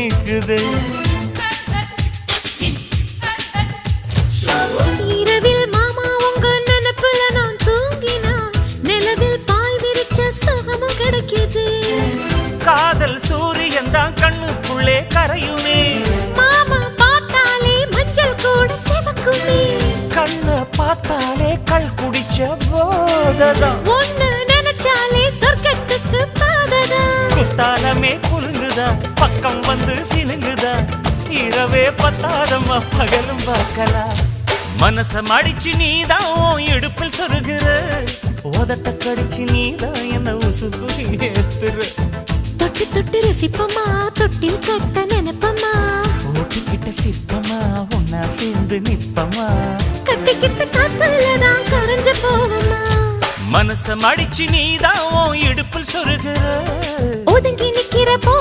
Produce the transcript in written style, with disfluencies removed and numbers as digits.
நிக்குது. இரவில் மாமா உங்க நினைப்புல நான் தூங்கினா நிலவில் பாய் விரிச்ச சுகமும் கிடைக்குது. காதல் சூரியன் தான் கண்ணுக்குள்ளே கரையுமே. மாமா பார்த்தாலே மஞ்சள் கூட சிவக்குமே. கண்ண பார்த்தாலே கள் குடிச்ச போததான். ஒன்னு நினைச்சாலே சொர்க்கத்துக்கு பாததா. குத்தாலமே குலுங்குதா பக்கம் வந்து சினுங்குதா. இரவே பத்தாதம்மா பகலும் பார்க்கலாம். மனச மடிச்சு நீதான் இடுப்பில் சொருகிற. உதட்ட கடிச்சு நீதான் என்ன உசுப்பு ஏத்துற. தொட்டு தொட்டு ரசிப்பமா தொட்டில் கட்ட நினைப்பமா. ஓட்டுக்கிட்ட சிற்பமா ஒன்னா சேர்ந்து நிப்பமா. கட்டிக்கிட்ட காத்துலதான் கரைஞ்சு போவமா. மனச மடிச்சு நீதான் இடுப்பில் சொருகிற. ஒதுங்கி நிக்கிற போ